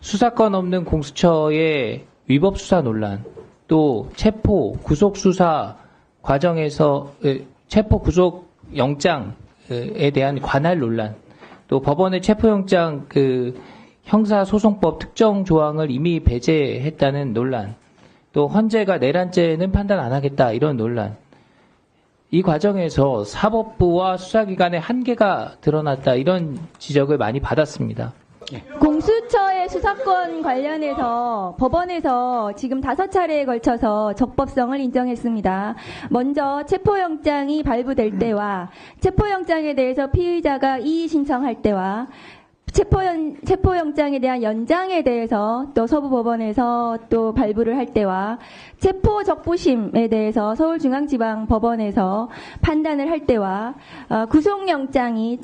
수사권 없는 공수처의 위법 수사 논란, 또 체포, 구속 수사 과정에서 체포 구속 영장에 대한 관할 논란, 또 법원의 체포영장 형사소송법 특정 조항을 이미 배제했다는 논란, 또 헌재가 내란죄는 판단 안 하겠다 이런 논란. 이 과정에서 사법부와 수사기관의 한계가 드러났다 이런 지적을 많이 받았습니다. 공수처의 수사권 관련해서 법원에서 지금 5차례에 걸쳐서 적법성을 인정했습니다. 먼저 체포영장이 발부될 때와 체포영장에 대해서 피의자가 이의 신청할 때와 체포영장에 대한 연장에 대해서 또 서부법원에서 또 발부를 할 때와 체포적부심에 대해서 서울중앙지방법원에서 판단을 할 때와 구속영장이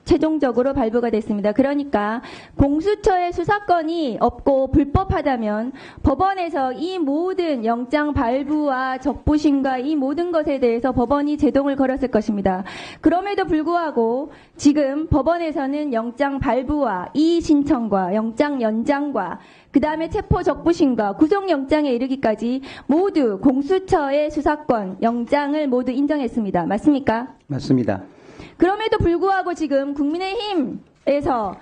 최종적으로 발부가 됐습니다. 그러니까 공수처의 수사권이 없고 불법하다면 법원에서 이 모든 영장 발부와 적부심과 이 모든 것에 대해서 법원이 제동을 걸었을 것입니다. 그럼에도 불구하고 지금 법원에서는 영장 발부와 이의 신청과 영장 연장과 그 다음에 체포 적부심과 구속영장에 이르기까지 모두 공수처의 수사권, 영장을 모두 인정했습니다. 맞습니까? 맞습니다. 그럼에도 불구하고 지금 국민의힘에서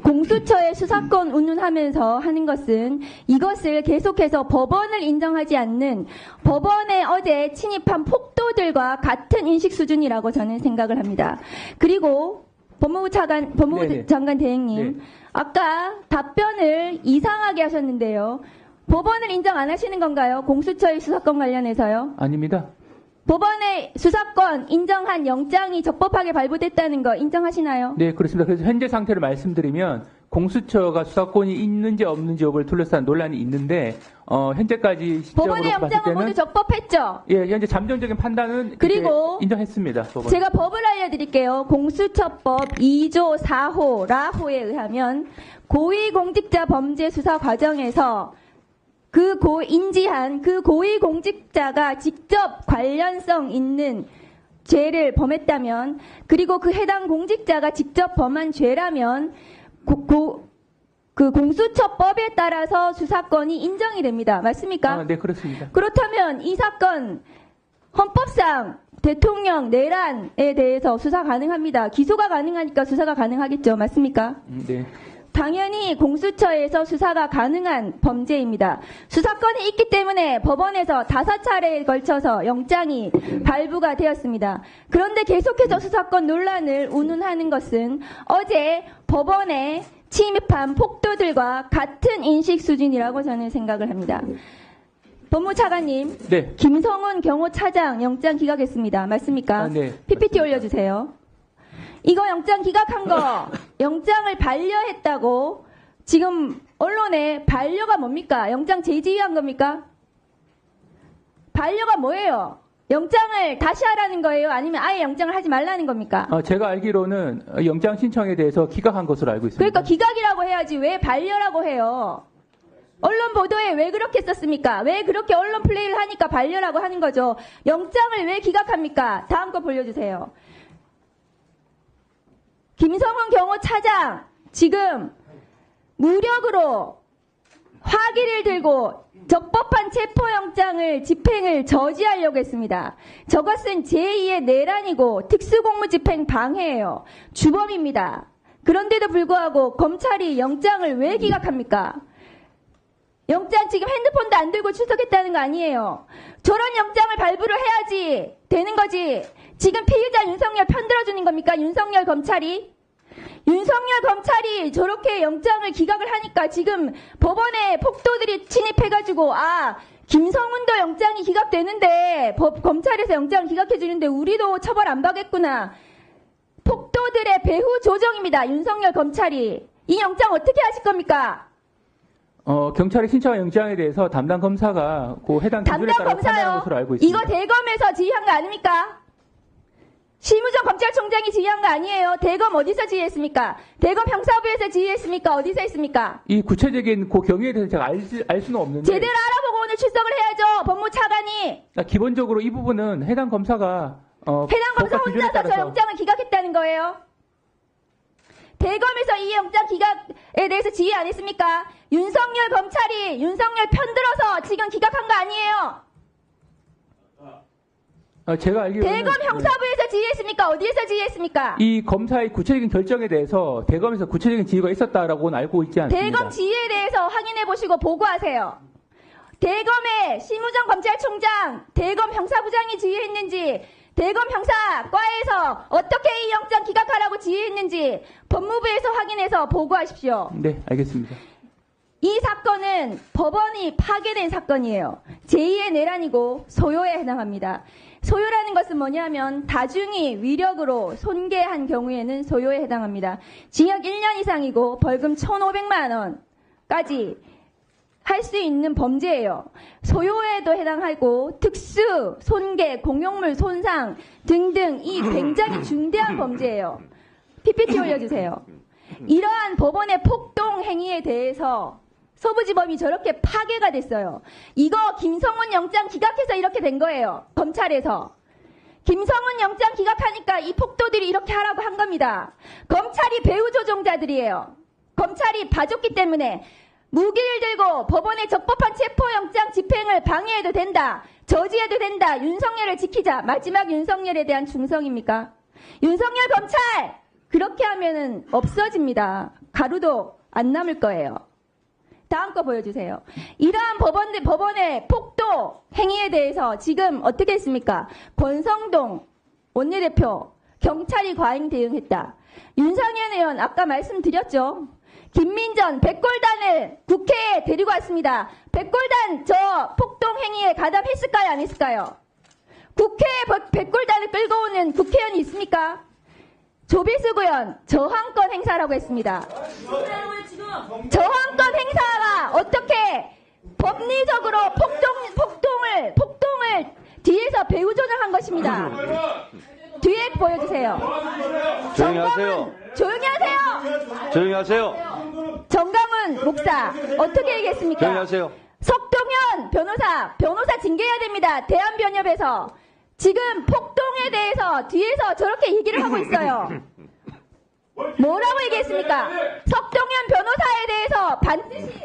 공수처의 수사권 운운하면서 하는 것은 이것을 계속해서 법원을 인정하지 않는 법원에 어제 침입한 폭도들과 같은 인식 수준이라고 저는 생각을 합니다. 그리고 법무부 장관 대행님, 네. 아까 답변을 이상하게 하셨는데요. 법원을 인정 안 하시는 건가요? 공수처의 수사권 관련해서요? 아닙니다. 법원의 수사권 인정한 영장이 적법하게 발부됐다는 거 인정하시나요? 네, 그렇습니다. 그래서 현재 상태를 말씀드리면 공수처가 수사권이 있는지 없는지 여부를 둘러싼 논란이 있는데 현재까지 시점으로 법원의 봤을 영장은 때는 모두 적법했죠? 예, 현재 잠정적인 판단은 그리고 인정했습니다. 법원. 제가 법을 알려드릴게요. 공수처법 2조 4호 라호에 의하면 고위공직자 범죄 수사 과정에서 인지한 그 고위공직자가 직접 관련성 있는 죄를 범했다면, 그리고 그 해당 공직자가 직접 범한 죄라면 그 공수처법에 따라서 수사권이 인정이 됩니다. 맞습니까? 네, 그렇습니다. 그렇다면 이 사건 헌법상 대통령 내란에 대해서 수사 가능합니다. 기소가 가능하니까 수사가 가능하겠죠. 맞습니까? 네. 당연히 공수처에서 수사가 가능한 범죄입니다. 수사권이 있기 때문에 법원에서 5차례에 걸쳐서 영장이 발부가 되었습니다. 그런데 계속해서 수사권 논란을 운운하는 것은 어제 법원에 침입한 폭도들과 같은 인식 수준이라고 저는 생각을 합니다. 법무차관님, 네. 김성훈 경호차장 영장 기각했습니다. 맞습니까? 네. PPT 올려주세요. 이거 영장 기각한 거, 영장을 반려했다고 지금 언론에 반려가 뭡니까? 영장 제지한 겁니까? 반려가 뭐예요? 영장을 다시 하라는 거예요? 아니면 아예 영장을 하지 말라는 겁니까? 제가 알기로는 영장 신청에 대해서 기각한 것으로 알고 있습니다. 그러니까 기각이라고 해야지 왜 반려라고 해요? 언론 보도에 왜 그렇게 썼습니까? 왜 그렇게 언론 플레이를 하니까 반려라고 하는 거죠? 영장을 왜 기각합니까? 다음 거 보여주세요. 김성훈 경호차장 지금 무력으로 화기를 들고 적법한 체포영장을 집행을 저지하려고 했습니다. 저것은 제2의 내란이고 특수공무집행 방해예요. 주범입니다. 그런데도 불구하고 검찰이 영장을 왜 기각합니까? 영장 지금 핸드폰도 안 들고 출석했다는 거 아니에요. 저런 영장을 발부를 해야지 되는 거지. 지금 피의자 윤석열 편들어주는 겁니까? 윤석열 검찰이 저렇게 영장을 기각을 하니까 지금 법원에 폭도들이 침입해가지고 김성훈도 영장이 기각되는데 검찰에서 영장을 기각해주는데 우리도 처벌 안 받겠구나. 폭도들의 배후 조정입니다. 윤석열 검찰이. 이 영장 어떻게 하실 겁니까? 경찰의 신청한 영장에 대해서 담당 검사가 그 해당 기준에 담당 따라 판단한 검사요. 것으로 알고 있습니다. 이거 대검에서 지휘한 거 아닙니까? 심우정 검찰총장이 지휘한 거 아니에요. 대검 어디서 지휘했습니까? 대검 형사부에서 지휘했습니까? 어디서 했습니까? 이 구체적인 그 경위에 대해서 제가 알 수는 없는데 제대로 알아보고 오늘 출석을 해야죠. 법무차관이. 기본적으로 이 부분은 해당 검사가 해당 검사 법과 기준에 혼자서 저 따라서 영장을 기각했다는 거예요. 대검에서 이 영장 기각에 대해서 지휘 안 했습니까? 윤석열 검찰이 윤석열 편들어서 지금 기각한 거 아니에요? 제가 알기로는 대검 형사부에서 지휘했습니까? 어디에서 지휘했습니까? 이 검사의 구체적인 결정에 대해서 대검에서 구체적인 지휘가 있었다라고는 알고 있지 않습니다. 대검 지휘에 대해서 확인해 보시고 보고하세요. 대검의 심우정 검찰총장, 대검 형사부장이 지휘했는지, 대검 형사과에서 어떻게 이 영장 기각하라고 지휘했는지 법무부에서 확인해서 보고하십시오. 네, 알겠습니다. 이 사건은 법원이 파괴된 사건이에요. 제2의 내란이고 소요에 해당합니다. 소요라는 것은 뭐냐면 다중이 위력으로 손괴한 경우에는 소요에 해당합니다. 징역 1년 이상이고 벌금 1,500만 원까지 할 수 있는 범죄예요. 소요에도 해당하고 특수, 손괴, 공용물 손상 등등 이 굉장히 중대한 범죄예요. PPT 올려주세요. 이러한 법원의 폭동 행위에 대해서 서부지법이 저렇게 파괴가 됐어요. 이거 김성훈 영장 기각해서 이렇게 된 거예요. 검찰에서. 김성훈 영장 기각하니까 이 폭도들이 이렇게 하라고 한 겁니다. 검찰이 배후 조종자들이에요. 검찰이 봐줬기 때문에 무기를 들고 법원의 적법한 체포영장 집행을 방해해도 된다. 저지해도 된다. 윤석열을 지키자. 마지막 윤석열에 대한 충성입니까? 윤석열 검찰! 그렇게 하면은 없어집니다. 가루도 안 남을 거예요. 다음 거 보여주세요. 이러한 법원의 폭도 행위에 대해서 지금 어떻게 했습니까? 권성동 원내대표 경찰이 과잉 대응했다. 윤상현 의원 아까 말씀드렸죠. 김민전 백골단을 국회에 데리고 왔습니다. 백골단 저 폭동 행위에 가담했을까요? 안 했을까요? 국회에 백골단을 끌고 오는 국회의원이 있습니까? 조비수 의원 저항권 행사라고 했습니다. 저항권 행사가 어떻게 법리적으로 폭동을 뒤에서 배후 조정한 것입니다. 뒤에 보여주세요. 조용히 하세요. 조용히 하세요. 조용히 하세요. 정강훈 목사 어떻게 얘기했습니까? 조용히 하세요. 석동현 변호사 징계해야 됩니다. 대한변협에서 지금 폭동에 대해서 뒤에서 저렇게 얘기를 하고 있어요. 뭐라고 얘기했습니까? 석동현 변호사에 대해서 반드시